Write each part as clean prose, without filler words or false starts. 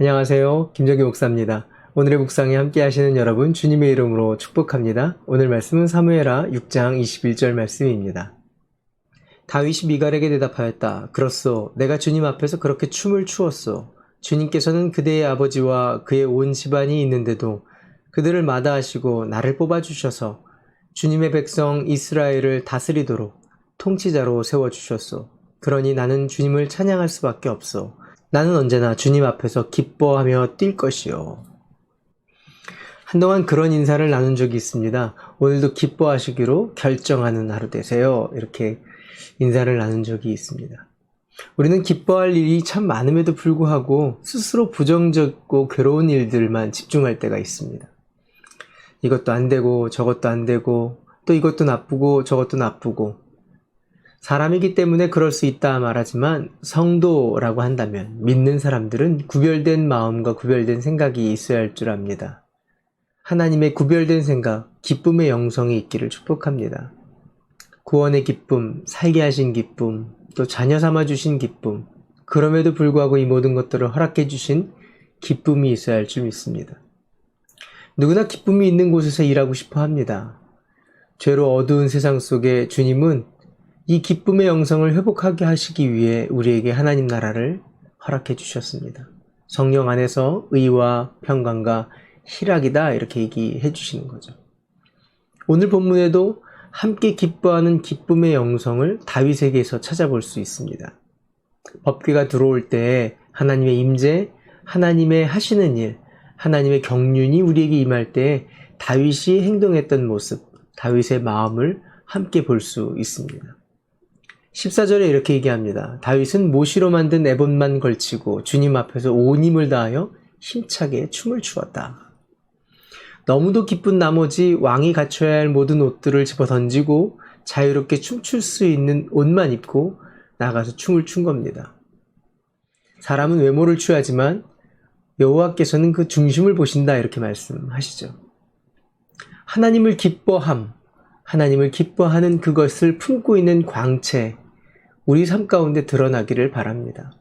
안녕하세요. 김정기 목사입니다. 오늘의 묵상에 함께 하시는 여러분 주님의 이름으로 축복합니다. 오늘 말씀은 사무엘하 6장 21절 말씀입니다. 다윗이 미갈에게 대답하였다. 그렇소. 내가 주님 앞에서 그렇게 춤을 추었소. 주님께서는 그대의 아버지와 그의 온 집안이 있는데도 그들을 마다하시고 나를 뽑아주셔서 주님의 백성 이스라엘을 다스리도록 통치자로 세워주셨소. 그러니 나는 주님을 찬양할 수밖에 없소. 나는 언제나 주님 앞에서 기뻐하며 뛸 것이요. 한동안 그런 인사를 나눈 적이 있습니다. 오늘도 기뻐하시기로 결정하는 하루 되세요. 이렇게 인사를 나눈 적이 있습니다. 우리는 기뻐할 일이 참 많음에도 불구하고 스스로 부정적이고 괴로운 일들만 집중할 때가 있습니다. 이것도 안 되고 저것도 안 되고 또 이것도 나쁘고 저것도 나쁘고 사람이기 때문에 그럴 수 있다 말하지만 성도라고 한다면 믿는 사람들은 구별된 마음과 구별된 생각이 있어야 할 줄 압니다. 하나님의 구별된 생각, 기쁨의 영성이 있기를 축복합니다. 구원의 기쁨, 살게 하신 기쁨, 또 자녀 삼아 주신 기쁨, 그럼에도 불구하고 이 모든 것들을 허락해 주신 기쁨이 있어야 할 줄 믿습니다. 누구나 기쁨이 있는 곳에서 일하고 싶어 합니다. 죄로 어두운 세상 속에 주님은 이 기쁨의 영성을 회복하게 하시기 위해 우리에게 하나님 나라를 허락해 주셨습니다. 성령 안에서 의와 평강과 희락이다 이렇게 얘기해 주시는 거죠. 오늘 본문에도 함께 기뻐하는 기쁨의 영성을 다윗에게서 찾아볼 수 있습니다. 법궤가 들어올 때 하나님의 임재, 하나님의 하시는 일, 하나님의 경륜이 우리에게 임할 때 다윗이 행동했던 모습, 다윗의 마음을 함께 볼 수 있습니다. 14절에 이렇게 얘기합니다. 다윗은 모시로 만든 에봇만 걸치고 주님 앞에서 온 힘을 다하여 힘차게 춤을 추었다. 너무도 기쁜 나머지 왕이 갖춰야 할 모든 옷들을 집어 던지고 자유롭게 춤출 수 있는 옷만 입고 나가서 춤을 춘 겁니다. 사람은 외모를 취하지만 여호와께서는 그 중심을 보신다 이렇게 말씀하시죠. 하나님을 기뻐하는 그것을 품고 있는 광채, 우리 삶 가운데 드러나기를 바랍니다.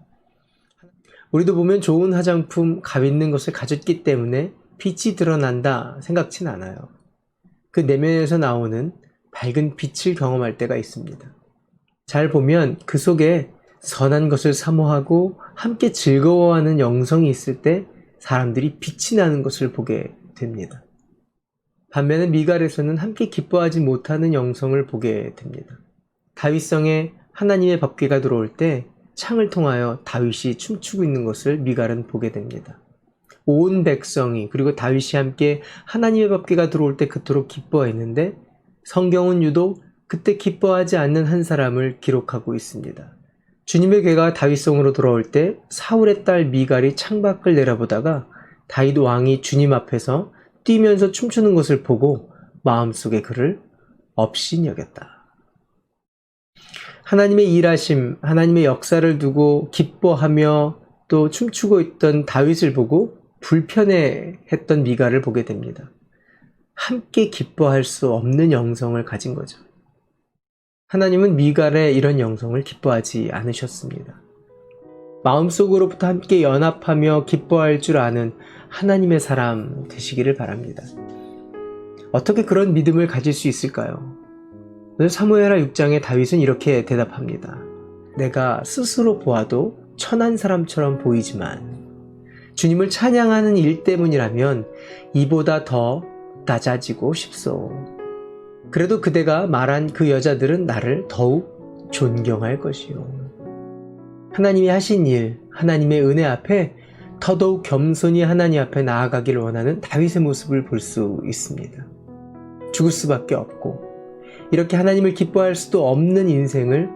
우리도 보면 좋은 화장품, 값 있는 것을 가졌기 때문에 빛이 드러난다 생각진 않아요. 그 내면에서 나오는 밝은 빛을 경험할 때가 있습니다. 잘 보면 그 속에 선한 것을 사모하고 함께 즐거워하는 영성이 있을 때 사람들이 빛이 나는 것을 보게 됩니다. 반면에 미갈에서는 함께 기뻐하지 못하는 영성을 보게 됩니다. 다윗성에 하나님의 법궤가 들어올 때 창을 통하여 다윗이 춤추고 있는 것을 미갈은 보게 됩니다. 온 백성이 그리고 다윗이 함께 하나님의 법궤가 들어올 때 그토록 기뻐했는데 성경은 유독 그때 기뻐하지 않는 한 사람을 기록하고 있습니다. 주님의 궤가 다윗성으로 돌아올 때 사울의 딸 미갈이 창밖을 내려보다가 다윗 왕이 주님 앞에서 뛰면서 춤추는 것을 보고 마음속에 그를 업신여겼다. 하나님의 일하심, 하나님의 역사를 두고 기뻐하며 또 춤추고 있던 다윗을 보고 불편해했던 미갈을 보게 됩니다. 함께 기뻐할 수 없는 영성을 가진 거죠. 하나님은 미갈의 이런 영성을 기뻐하지 않으셨습니다. 마음속으로부터 함께 연합하며 기뻐할 줄 아는 하나님의 사람 되시기를 바랍니다. 어떻게 그런 믿음을 가질 수 있을까요? 오늘 사무엘하 6장에 다윗은 이렇게 대답합니다. 내가 스스로 보아도 천한 사람처럼 보이지만 주님을 찬양하는 일 때문이라면 이보다 더 낮아지고 싶소. 그래도 그대가 말한 그 여자들은 나를 더욱 존경할 것이요. 하나님이 하신 일, 하나님의 은혜 앞에 더더욱 겸손히 하나님 앞에 나아가기를 원하는 다윗의 모습을 볼 수 있습니다. 죽을 수밖에 없고 이렇게 하나님을 기뻐할 수도 없는 인생을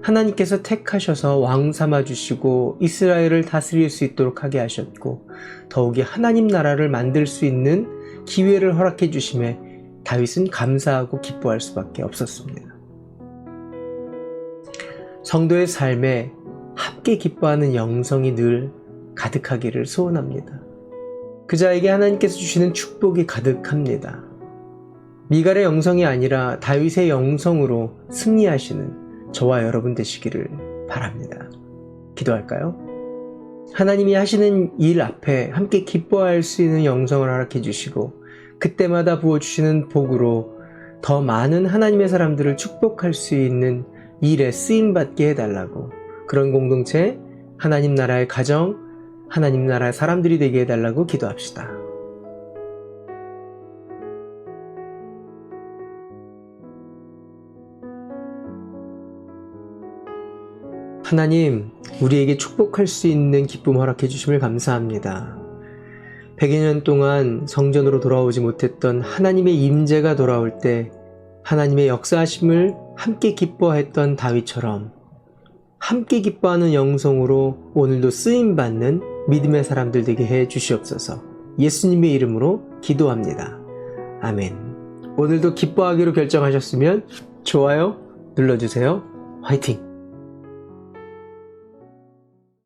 하나님께서 택하셔서 왕 삼아주시고 이스라엘을 다스릴 수 있도록 하게 하셨고 더욱이 하나님 나라를 만들 수 있는 기회를 허락해 주심에 다윗은 감사하고 기뻐할 수밖에 없었습니다. 성도의 삶에 함께 기뻐하는 영성이 늘 가득하기를 소원합니다. 그 자에게 하나님께서 주시는 축복이 가득합니다. 미갈의 영성이 아니라 다윗의 영성으로 승리하시는 저와 여러분 되시기를 바랍니다. 기도할까요? 하나님이 하시는 일 앞에 함께 기뻐할 수 있는 영성을 허락해 주시고 그때마다 부어주시는 복으로 더 많은 하나님의 사람들을 축복할 수 있는 일에 쓰임받게 해달라고, 그런 공동체, 하나님 나라의 가정, 하나님 나라의 사람들이 되게 해달라고 기도합시다. 하나님, 우리에게 축복할 수 있는 기쁨 허락해 주심을 감사합니다. 100여 년 동안 성전으로 돌아오지 못했던 하나님의 임재가 돌아올 때 하나님의 역사하심을 함께 기뻐했던 다윗처럼 함께 기뻐하는 영성으로 오늘도 쓰임받는 믿음의 사람들 되게 해 주시옵소서. 예수님의 이름으로 기도합니다. 아멘. 오늘도 기뻐하기로 결정하셨으면 좋아요 눌러주세요. 화이팅!